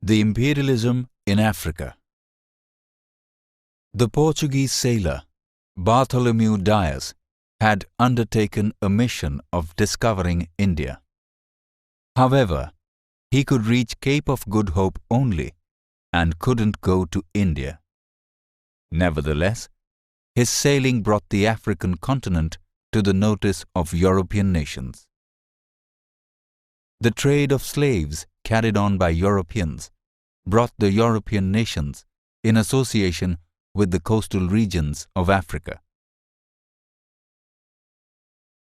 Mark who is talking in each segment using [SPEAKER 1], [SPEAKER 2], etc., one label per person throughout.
[SPEAKER 1] The Imperialism in Africa. The Portuguese sailor Bartholomew Dias had undertaken a mission of discovering India. However, he could reach Cape of Good Hope only and couldn't go to India. Nevertheless, his sailing brought the African continent to the notice of European nations. The trade of slaves carried on by Europeans brought the European nations in association with the coastal regions of Africa.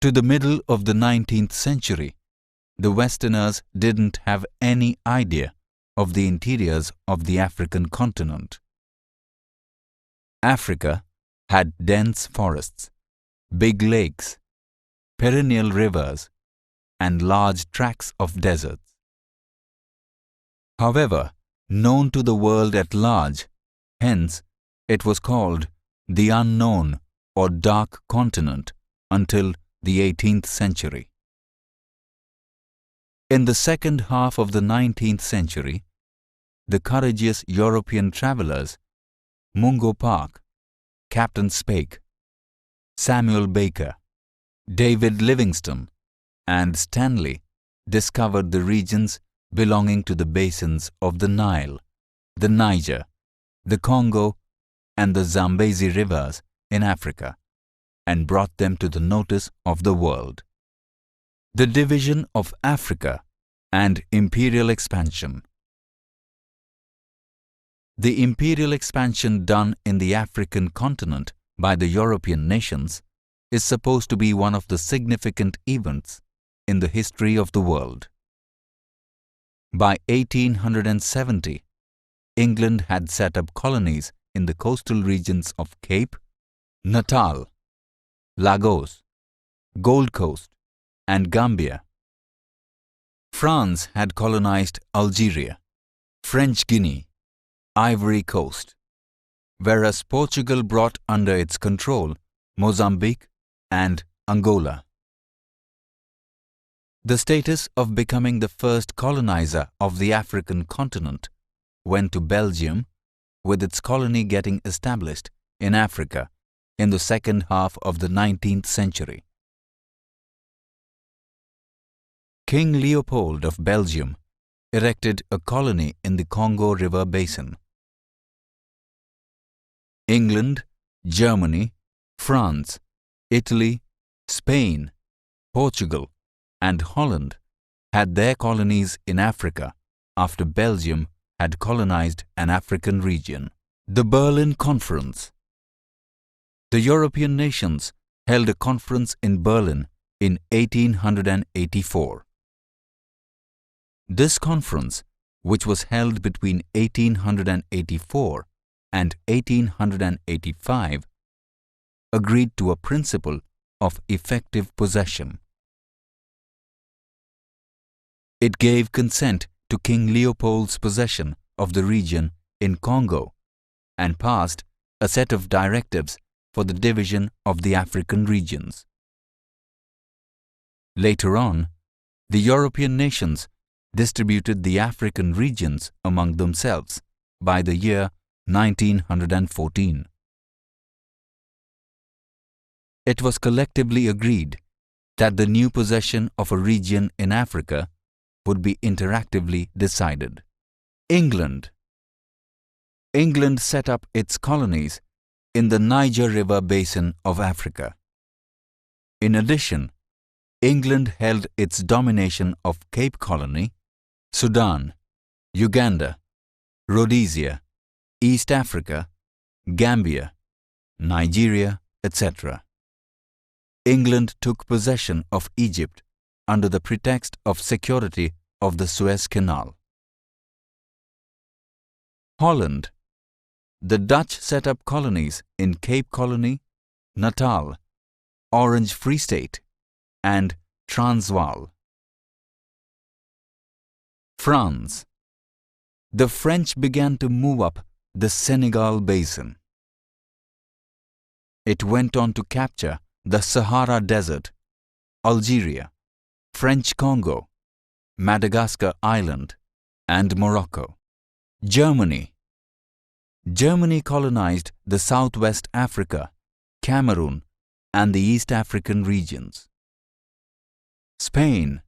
[SPEAKER 1] To the middle of the 19th century, the Westerners didn't have any idea of the interiors of the African continent. Africa had dense forests, big lakes, perennial rivers, and large tracts of deserts. However, known to the world at large, hence it was called the unknown or dark continent until the 18th century. In the second half of the 19th century, the courageous European travelers Mungo Park, Captain Speke, Samuel Baker, David Livingstone, and Stanley discovered the regions belonging to the basins of the Nile, the Niger, the Congo, and the Zambezi rivers in Africa, and brought them to the notice of the world. The division of Africa and imperial expansion. The imperial expansion done in the African continent by the European nations is supposed to be one of the significant events in the history of the world. By 1870, England had set up colonies in the coastal regions of Cape, Natal, Lagos, Gold Coast, and Gambia. France had colonized Algeria, French Guinea, Ivory Coast, whereas Portugal brought under its control Mozambique and Angola. The status of becoming the first colonizer of the African continent went to Belgium, with its colony getting established in Africa in the second half of the 19th century. King Leopold of Belgium erected a colony in the Congo River basin. England, Germany, France, Italy, Spain, Portugal, and Holland had their colonies in Africa after Belgium had colonized an African region. The Berlin Conference. The European nations held a conference in Berlin in 1884. This conference, which was held between 1884 and 1885, agreed to a principle of effective possession. It gave consent to King Leopold's possession of the region in Congo and passed a set of directives for the division of the African regions. Later on, the European nations distributed the African regions among themselves by the year 1914. It was collectively agreed that the new possession of a region in Africa would be interactively decided. England. England set up its colonies in the Niger River basin of Africa. In addition, England held its domination of Cape Colony, Sudan, Uganda, Rhodesia, East Africa, Gambia, Nigeria, etc. England took possession of Egypt under the pretext of security of the Suez Canal. Holland. The Dutch set up colonies in Cape Colony, Natal, Orange Free State, and Transvaal. France. The French began to move up the Senegal Basin. It went on to capture the Sahara Desert, Algeria, French Congo, Madagascar Island, and Morocco. Germany. Germany colonized the Southwest Africa, Cameroon, and the East African regions. Spain.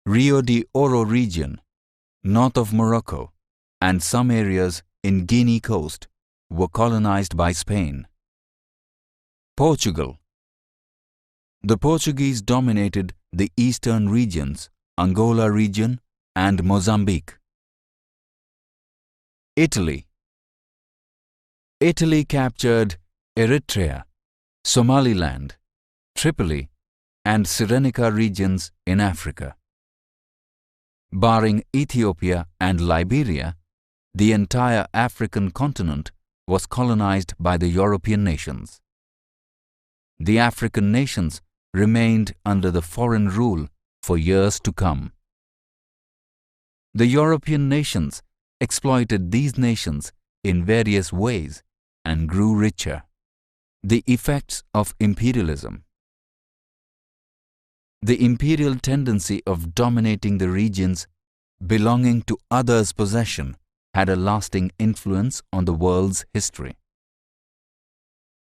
[SPEAKER 1] Rio de Oro region, north of Morocco, and some areas in Guinea coast were colonized by Spain. Portugal. The Portuguese dominated the eastern regions, Angola region and Mozambique. Italy. Italy captured Eritrea, Somaliland, Tripoli, and Cyrenaica regions in Africa. Barring Ethiopia and Liberia, the entire African continent was colonized by the European nations. The African nations remained under the foreign rule for years to come. The European nations exploited these nations in various ways and grew richer. The effects of imperialism. The imperial tendency of dominating the regions belonging to others' possession had a lasting influence on the world's history.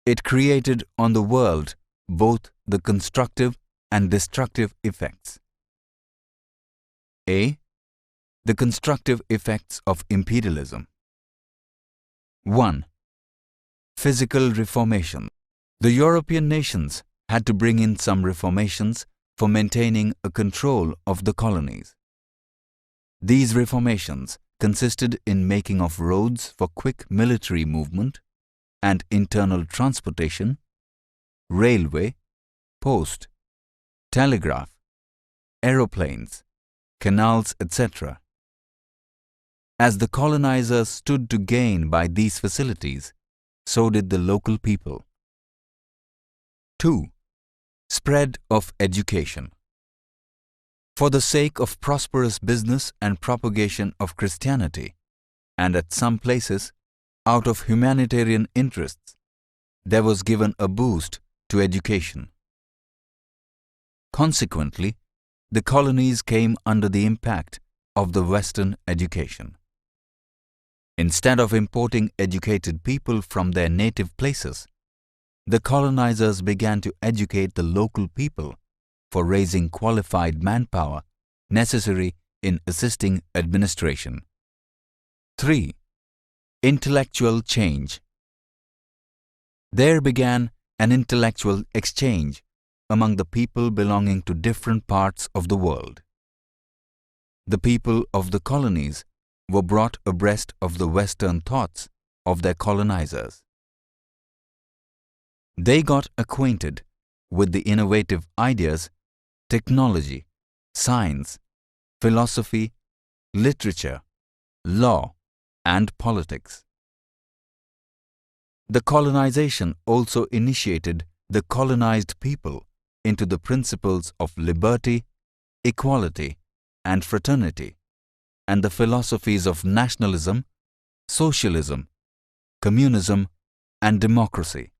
[SPEAKER 1] It created on the world both the constructive and destructive effects. A. The constructive effects of imperialism. 1. Physical reformation. The European nations had to bring in some reformations for maintaining a control of the colonies. These reformations consisted in making of roads for quick military movement and internal transportation, railway, post, telegraph, aeroplanes, canals, etc. As the colonizers stood to gain by these facilities, so did the local people. 2. Spread of education. For the sake of prosperous business and propagation of Christianity, and at some places, out of humanitarian interests, there was given a boost to education. Consequently, the colonies came under the impact of the Western education. Instead of importing educated people from their native places, the colonizers began to educate the local people for raising qualified manpower necessary in assisting administration. 3. Intellectual change. There began an intellectual exchange among the people belonging to different parts of the world. The people of the colonies were brought abreast of the Western thoughts of their colonizers. They got acquainted with the innovative ideas, technology, science, philosophy, literature, law, and politics. The colonization also initiated the colonized people into the principles of liberty, equality, and fraternity, and the philosophies of nationalism, socialism, communism, and democracy.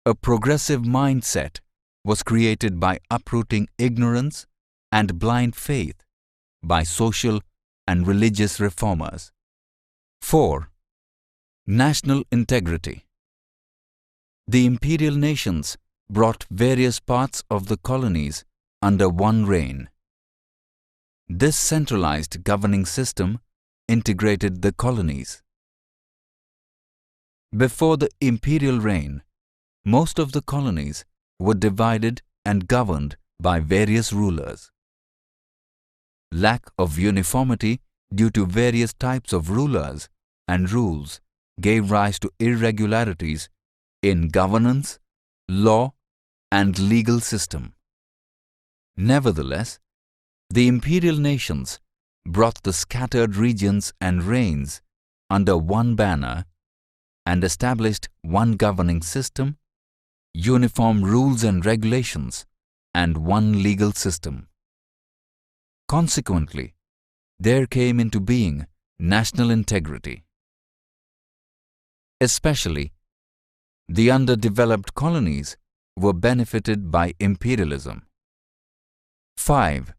[SPEAKER 1] A progressive mindset was created by uprooting ignorance and blind faith by social and religious reformers. 4. National integrity. The imperial nations brought various parts of the colonies under one reign. This centralized governing system integrated the colonies. Before the imperial reign, most of the colonies were divided and governed by various rulers. Lack of uniformity due to various types of rulers and rules gave rise to irregularities in governance, law, and legal system. Nevertheless, the imperial nations brought the scattered regions and reigns under one banner and established one governing system, uniform rules and regulations, and one legal system. Consequently, there came into being national integrity. Especially, the underdeveloped colonies were benefited by imperialism. 5.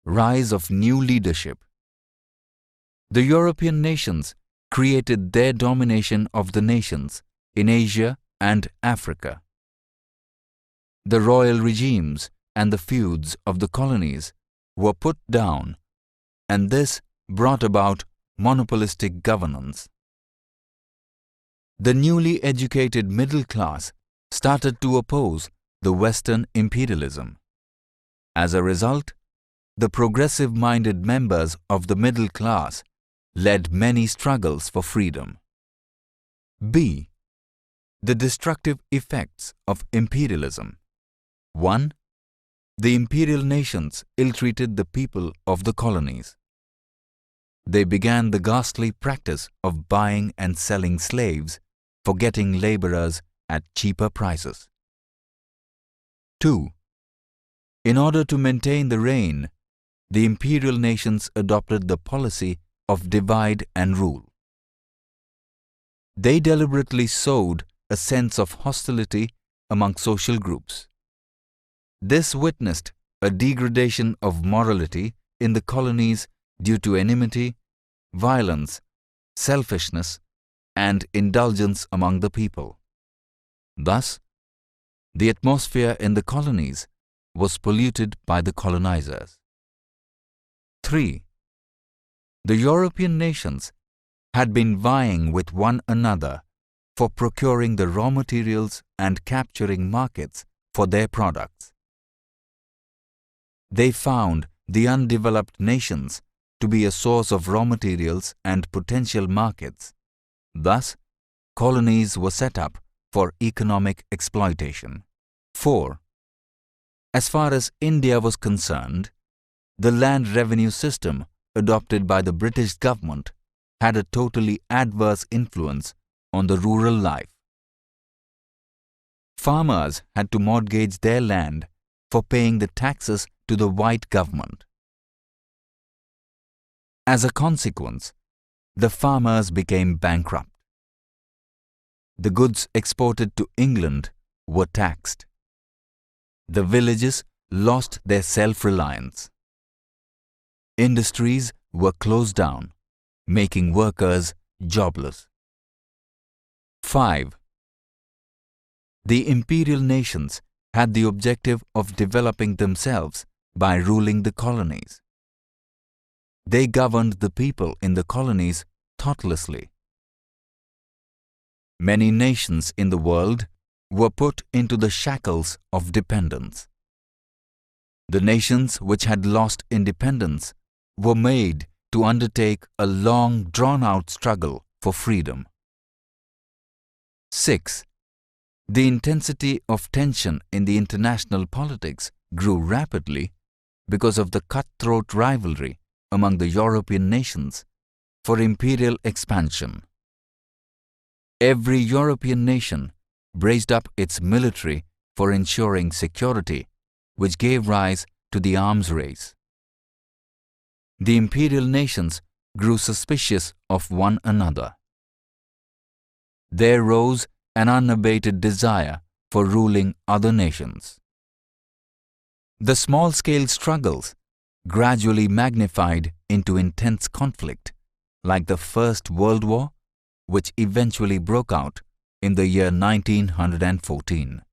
[SPEAKER 1] Rise of new leadership. The European nations created their domination of the nations in Asia and Africa. The royal regimes and the feuds of the colonies were put down, and this brought about monopolistic governance. The newly educated middle class started to oppose the Western imperialism. As a result, the progressive-minded members of the middle class led many struggles for freedom. B. The destructive effects of imperialism. 1. The imperial nations ill-treated the people of the colonies. They began the ghastly practice of buying and selling slaves for getting laborers at cheaper prices. 2. In order to maintain the reign, the imperial nations adopted the policy of divide and rule. They deliberately sowed a sense of hostility among social groups. This witnessed a degradation of morality in the colonies due to enmity, violence, selfishness, and indulgence among the people. Thus, the atmosphere in the colonies was polluted by the colonizers. 3. The European nations had been vying with one another for procuring the raw materials and capturing markets for their products. They found the undeveloped nations to be a source of raw materials and potential markets. Thus, colonies were set up for economic exploitation. 4. As far as India was concerned, the land revenue system adopted by the British government had a totally adverse influence on the rural life. Farmers had to mortgage their land for paying the taxes to the white government. As a consequence, the farmers became bankrupt. The goods exported to England were taxed. The villages lost their self-reliance. Industries were closed down, making workers jobless. 5. The imperial nations had the objective of developing themselves by ruling the colonies. They governed the people in the colonies thoughtlessly. Many nations in the world were put into the shackles of dependence. The nations which had lost independence were made to undertake a long, drawn-out struggle for freedom. 6. The intensity of tension in the international politics grew rapidly because of the cutthroat rivalry among the European nations for imperial expansion. Every European nation braced up its military for ensuring security, which gave rise to the arms race. The imperial nations grew suspicious of one another. There rose an unabated desire for ruling other nations. The small-scale struggles gradually magnified into intense conflict, like the First World War, which eventually broke out in the year 1914.